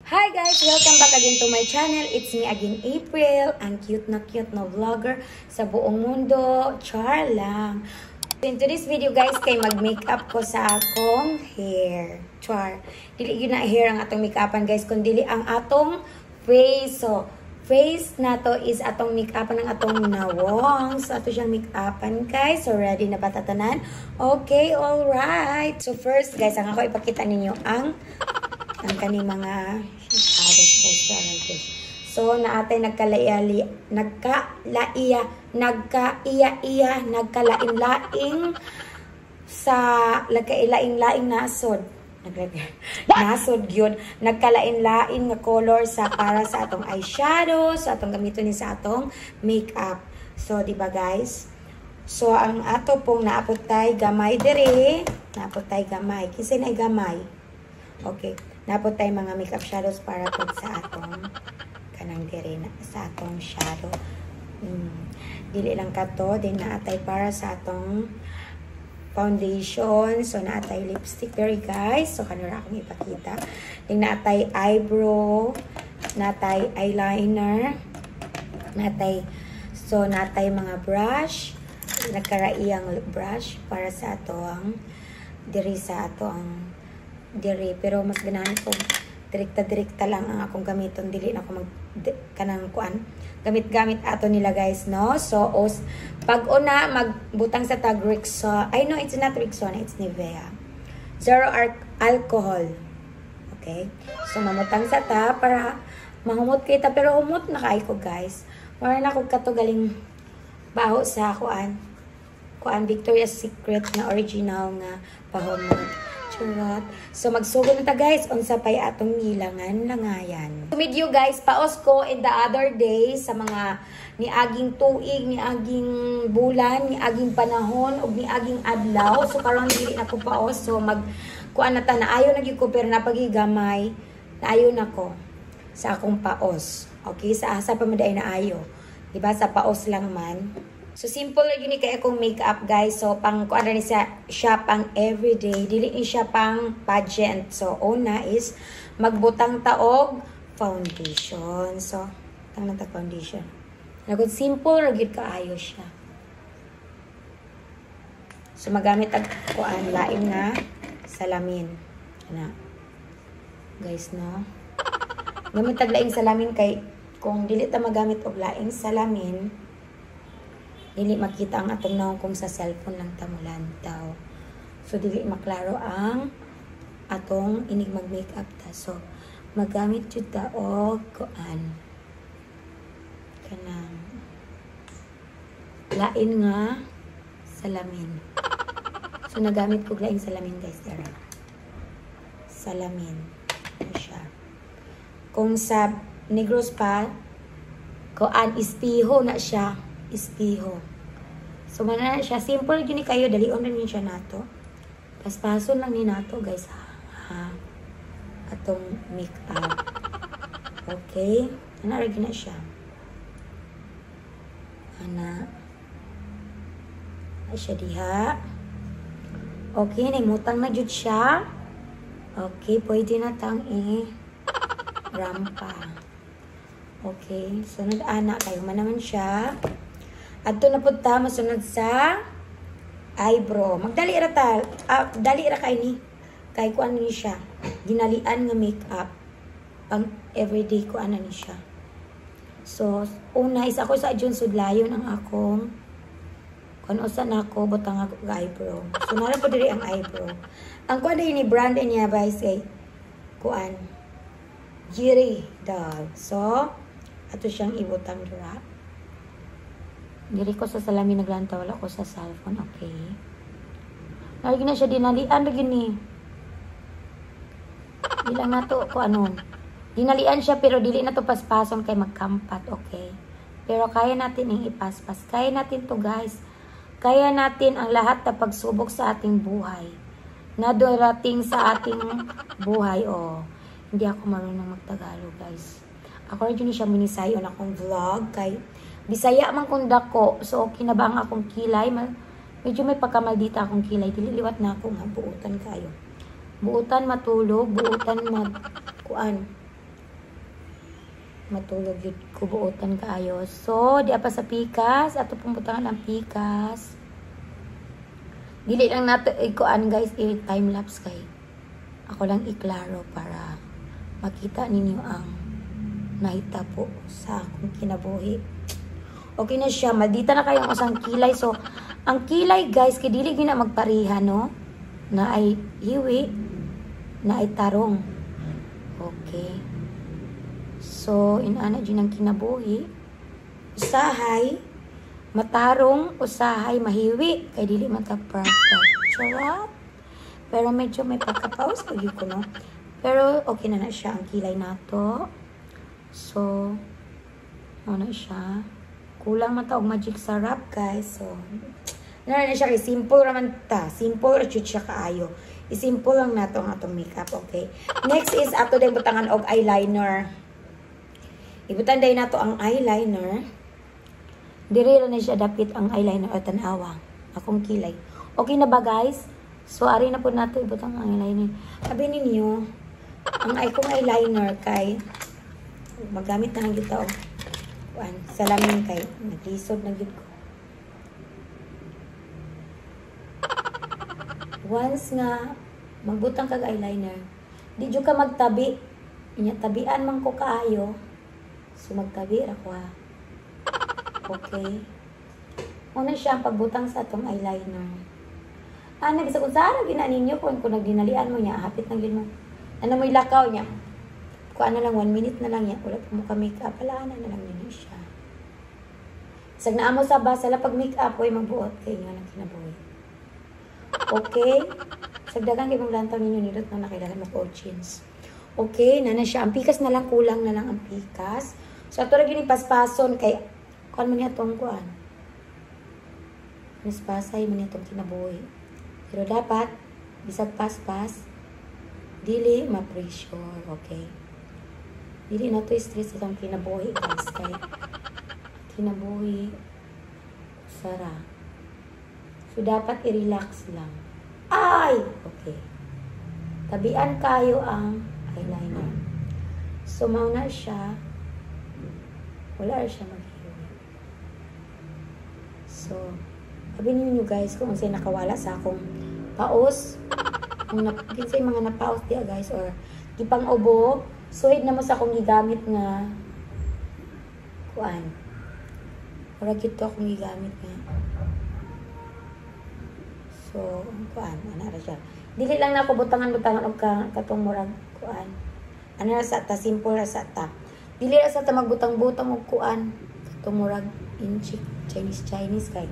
Hi guys! Welcome back again to my channel. It's me again, April, ang cute na vlogger sa buong mundo. Char lang. In today's video guys, kay mag-makeup ko sa akong hair. Char. Dili yun na hair ang atong makeupan guys, kundi ang atong face. So, face na to is atong makeupan ng atong nawong. So, ato siyang makeupan guys. So, ready na ba tatanan? Okay, alright. So, first guys, ang ako ipakita ninyo ang kaning mga so naatay nagkalain-laing sa nagkailaing-laing nasod nasod gyud nagkalain-laing nga color sa para sa atong eyeshadow, sa atong gamiton ni sa atong makeup. So di ba guys, so ang ato pong naapot tay gamay dire, naapot tay gamay kisay na gamay. Okay, napot tayo mga makeup shadows para po sa atong kanang dire na sa atong shadow. Dili lang kato, din naatay para sa atong foundation. So naatay lipstick very guys. So kanira akong ipakita. Din naatay eyebrow, naatay eyeliner, naatay mga brush, nagkaraiyang brush para sa atong dire sa atong dire, pero mas ganahan ko direkta lang ang akong gamiton, dili na ako kanang kuan gamit ato nila guys, no? So pag una magbutang sa tag Rexona, I know it's not Rexona, it's Nivea zero alcohol. Okay, so mamutang sa ta para mahumot kita, pero humot na kay ko guys, wala na ko kato galing baho sa kuan Victoria's Secret na original nga pahumot. So magsugod na ta guys, unsa pay atong ngilangan langayan. Video guys, paos ko in the other day sa mga niaging tuig, niaging bulan, niaging panahon ug niaging adlaw. So karon dili na ko paos, so kuan na ta, naayo na gyud ko, pero napagigamay naayo na ko sa akong paos. Okay, sa asa pa maday naayo, diba, sa paos lang man. So, simple lang yun kay akong makeup, guys. So, pang kuan ni siya pang everyday. Dili ni siya pang pageant. So, una is magbutang taog foundation. So, tang ta foundation. Nagod simple ra gyud kaayo siya. So, magamit ang kuan laing na salamin. Ana. Guys, no. Gamit tag laing salamin kay kung dili ta magamit og laing salamin, dili makita ang atong naong kung sa cellphone lang tamulantaw. So, dili maklaro ang atong inig mag-makeup ta. So, magamit jud ta og kuan kanang lain nga salamin. So, nagamit ko laing salamin guys. Dara. Salamin. Ano siya. Kung sa Negros pa, kuan espiho na siya. Espiho. So, mana siya. Simple yun kayo. Dalion rin yun siya nato. Paspason lang ni nato, guys. Ha? Atong make-up. Okay? Nanaragin na siya. Ana. Ay siya diha. Okay. Naimutang na jud siya. Okay. Pwede na tang rampa. Okay. Sunod ana kayo man naman siya. Adto na pud ta masunod sa eyebrow. Magdali ra ta. Dali ra kay ni. Kay kuan ni siya. Ginalian nga makeup. Pang everyday ko ana ni siya. So, una is ako sa June sudlayon ang akong kun usa na ako butang ako nga eyebrow. So, nara po diri ang eyebrow. Ang kuan ni brand niya guys kay kuan Jiri Dog. So, ato siyang ibutang dira. Dili ko sa salamin naglanta, wala ko sa cellphone, okay. Lagi na siya dinalian lagi ni. Bilang na to ko ano. Dinalian siya pero dili na to paspason kay magkampat, okay. Pero kaya natin ang ipaspas. Kaya natin to guys. Kaya natin ang lahat na pagsubok sa ating buhay. Na darating sa ating buhay, oh. Hindi ako marunong magtagalog guys. Ako rin yun siya minisayon akong vlog kay Bisaya man kung dako. So, okay na ba ang akong kilay? Medyo may pagkamaldita akong kilay. Dililiwat na ako nga. Buutan kayo. Buutan matulog. Buutan kuan. matulog yun kubuotan kaayo. So, di pa sa pikas. Ato pumbutangan ang pikas. Dili lang nato ikuan guys, i-time-lapse kay. Ako lang iklaro para makita ninyo ang nahita po sa akong kinabuhi. Okay na siya. Maldita na kayong usang kilay. So, ang kilay guys, kidili na magpariha, no? Na ay hiwi, na ay tarong. Okay. So, inaana dyan ang kinabuhi. Usahay, matarong, usahay, mahiwi. Kay dili man ta perfect. Charot. Pero medyo may pagkapaus. Pagi ko, no? Pero, okay na siya ang kilay nato. So, ano siya? Kulang mata og magic sarap, guys. So, na siya kay simple raman ta. Simple ra jud siya kaayo. I-simple lang nato ang atong makeup, okay? Next is ato din butangan og eyeliner. Ibutan day nato ang eyeliner. Diri ra na siya dapit ang eyeliner o tan-awa. Akong kilay. Okay na ba, guys? So, ari na po nato ibutang ang eyeliner. Sabi ninyo, ang akong eyeliner kay magamit na lang gyud ta og salamin kay naglisod na gyud ko. Once nga magbutang kag eyeliner, di jud ka magtabi. Inya tabian man ko kaayo. So magtabi ra ko ha. Okay. Una siya ang pagbutang sa atong eyeliner. Ana bisa kun sara gina ninyo kung nagdinalian mo niya, hapit na gyud mo. Ano mo ilakaw niya? Kung ano lang 1 minute na lang niya, wala pa mo ka makeup, palaan na lang niya siya. Isag na amo sa basa la pag makeup oy magbuot kay nga nang kinabuhi. Okay? Sagdagan kay mong lantaw ninyo nilot na nakilala mo ko jeans. Okay, na siya. Ang pikas na lang, kulang na lang ang pikas. So, ato rin paspason kay kuan man niya tong kuan. Paspasay man niya tong kinabuhi. Pero dapat, bisag paspas, dili ma-pressure, okay? Dili na to stress itong kinabuhi, guys. Kay kinabuhi, sara. So, dapat i-relax lang. Ay! Okay. Tabian kayo ang eyeliner. So, mauna siya. Wala siya maghihiwi. So, sabihin niyo guys kung sa'yo nakawala sa akong paos. Kung kinsay mga napaos diya guys or ipang ubo. Suhid na mo sa akong gigamit nga kuan. Para gito akong gigamit nga. So, kuan. Ano ra siya. Dili lang na ako butangan-butangan og katong murag kuan. Ano ra sa ta, simple ra sa ta. Dili ra sa ta magbutang-butang og kuan. Katong murag inchik Chinese kay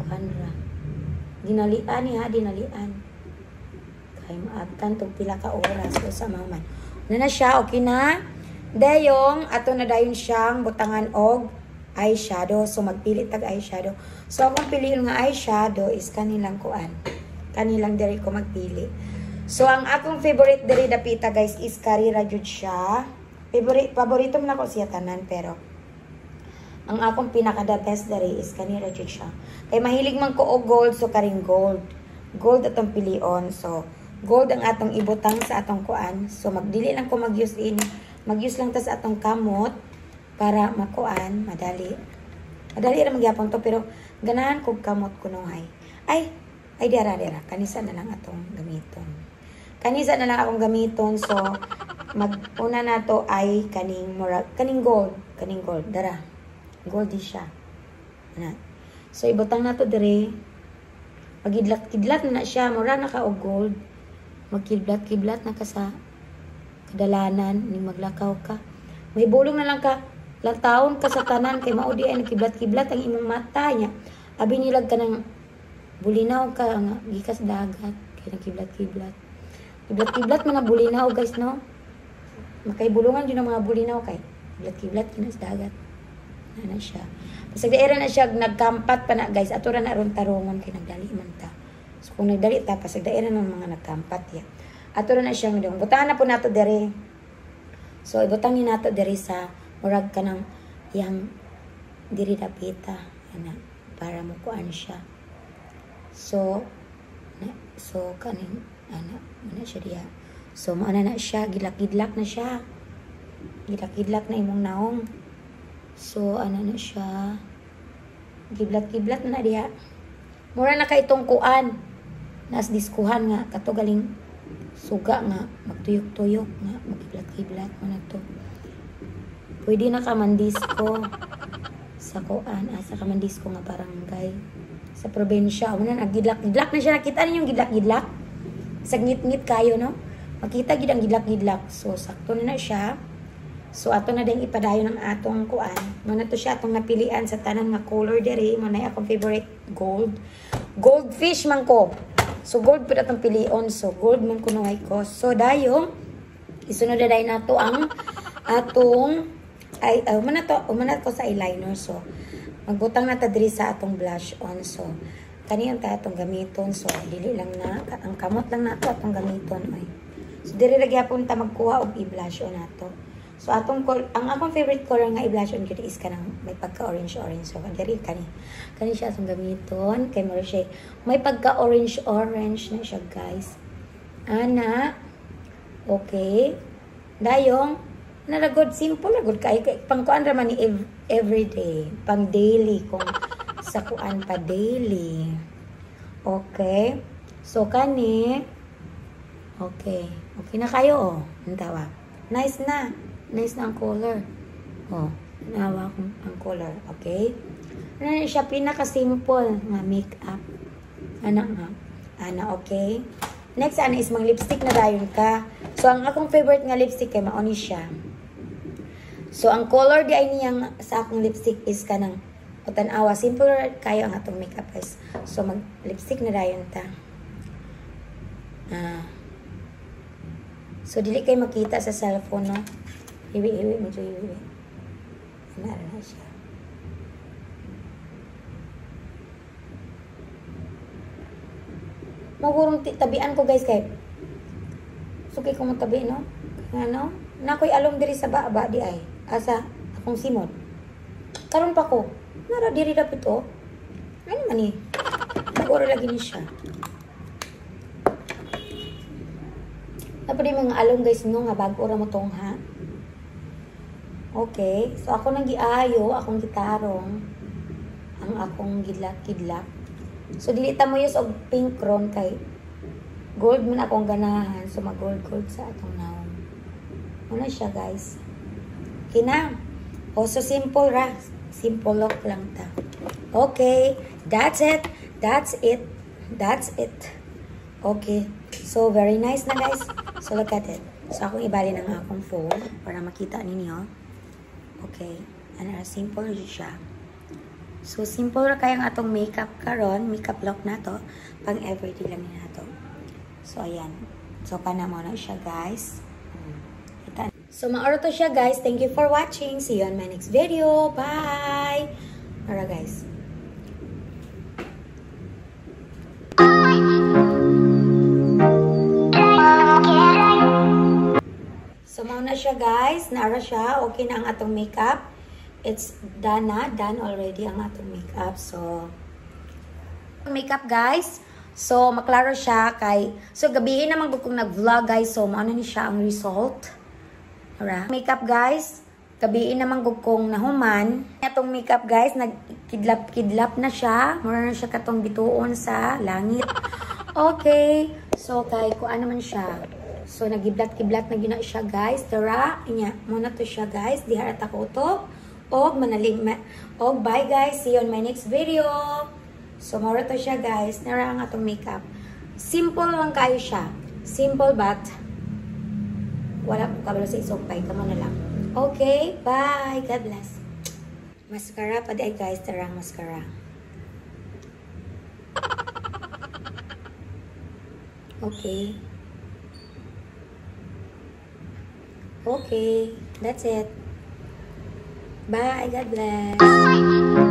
kuan ra. Dinalian niya, dinalian. Kay maabtan tong pila ka oras so sa maman. Na siya, okay na. Dayong ato na dayon siyang butangan og eyeshadow. So magpili tag eyeshadow. So akong piliin nga eyeshadow is kanilang kuan. Kanilang diri ko magpili. So, ang akong favorite diri dapita guys is Carrera jud siya. Paborito man ako siya tanan pero ang akong pinaka the best diri is Carrera jud siya. Kay mahilig man ko og gold so karing gold. Gold atong pilion. So, gold ang atong ibutang sa atong kuan. So, magdili lang ko mag-use lang ta sa atong kamot para makuan, madali. Madali ra magyapon to pero ganahan kog kamot kunohay. Ay, dira. Kanisa na lang atong gamiton. Kanisa na lang akong gamiton. So, mag-una na to ay kaning gold. Dara. Gold di siya. Ana. So, ibutang na to dire. Magidlat-kidlat na siya. Mura na ka og gold. Magkidlat-kidlat na ka sa kadalanan. Ni maglakaw ka. May bulong na lang ka. Lantawon ka sa tanan. Kay maudi ay nagkiblat-kiblat ang imong mata niya. Abi nilag ka ng bulinaw ka nga gikas dagat kay nagkiblat-kiblat. Kiblat-kiblat man ang bulinaw guys no. Makay bulungan jud ang mga bulinaw kay kiblat-kiblat kinas dagat. Ana siya. Pasag daera na siya nagkampat pa na guys. Ato ra na ron tarongon kay nagdali man ta. So kung nagdali ta pasag daera ng mga nagkampat ya. Ato ra na siya ngidong. Butahan na po nato dere. So ibutangin nato dere sa murag kanang yang diri dapita ana para mo kuan siya. So kaning ana siya diya. So maana na siya, gilak-gidlak na siya. Gidlak-gidlak na imong naong. So, ano na siya? Giblat-giblat na diha. Mura na kay itong kuan. Nas diskuhan nga. Kato galing suga nga. Magtuyok-tuyok nga. Magiblat-giblat mo na to. Pwede na ka mandisko sa kuan. Sa kamandisko nga barangay. Sa probinsya. Muna na gidlak-gidlak na siya. Nakita niyo yung gidlak-gidlak? Sa ngit-ngit kayo, no? Makita gid ang gidlak-gidlak. So, sakto na siya. So, ato na din ipadayon ng atong kuan. Muna to siya atong napilian sa tanan nga color dere. Muna akong favorite gold. Goldfish man ko. So, gold po atong pilion. So, gold man ko nuhay ko. So, dayo, isunod na dayon nato ang atong, muna to sa eyeliner. So, magbutang na ta diri sa atong blush on. So, kaniyang ta atong gamiton. So, dili lang na, ang kamot lang nato atong gamiton. Ay. So, diri lagi hapon ta magkuha og i-blush on nato. So, ang akong favorite color nga i-blush on ko is kanang may pagka-orange-orange. So, diri kani siya atong gamiton. Kay mo siya, may pagka-orange-orange na siya, guys. Ana. Okay. Dayong, naragod, simple lagod kay pangkuan ra man ni everyday, pang daily kung sa kuan pa daily. Okay. So, kani. Okay. Okay na kayo, oh. Ang tawa. Nice na. Nice na ang color. Oh, nawa ko ang color. Okay? Ano na siya? Pinaka-simple nga makeup. Ana, okay? Next, is mga lipstick na dayon ka. So, ang akong favorite nga lipstick kay maoni siya. So, ang color di ay niyang sa akong lipstick is kanang utanawa. Simple kayo ang atong makeup guys. So, mag-lipstick na dayon ta. So, dili kayo makita sa cellphone, no? Iwi, medyo iwi. Nara na siya. Magurong tabian ko, guys, kay suki ko mo tabi, no? Ano? Nakoy alom diri sa baba, di ay. Asa, akong simot. Karon pa ko. Nara, diri dapit, oh. Ano man eh? Maguro lagi ni siya. Tapos yung mga along guys nyo nga bago ra mo tong ha. Okay. So ako nang giayo, akong gitarong. Ang akong gidlak-gidlak. So dilita mo use og pink ron kay gold man akong ganahan. So mag-gold sa atong naong. Ano siya guys? Kina. So simple ra. Simple look lang ta. Okay. That's it. That's it. That's it. Okay. So, very nice na guys. So, look at it. So, akong ibali ng akong phone para makita ninyo. Okay. Ano, simple siya. So, simple ra kayang atong makeup karon, makeup look na to. Pang everyday lang na to. So, ayan. So, kana mo na siya guys. Kita. So, maoro to siya guys. Thank you for watching. See you on my next video. Bye! Alright guys. So, mauna siya guys. Naara siya. Okay na ang atong makeup. It's done na. Done already ang atong makeup. So, makeup guys. So, maklaro siya kay... So, gabihin naman kung nag-vlog guys. So, mauna ni siya ang result. Alright. Makeup guys. Gabihin naman kung nahuman. Itong makeup guys, nagkidlap-kidlap na siya. Mura na siya katong bituon sa langit. Okay. So, kay kung ano man siya. So, nagiblat-kiblat na gina siya, guys. Tara, inya, muna to siya, guys. Diharat ako to. Og, manaling, og, bye, guys. See you on my next video. So, mura to siya, guys. Nara ang atong makeup. Simple lang kayo siya. Simple, but wala po kabalo sa isumpay. Tama na lang. Okay, bye. God bless. Mascara pa di, guys. Tara, mascara. Okay. Okay, that's it. Bye, God bless.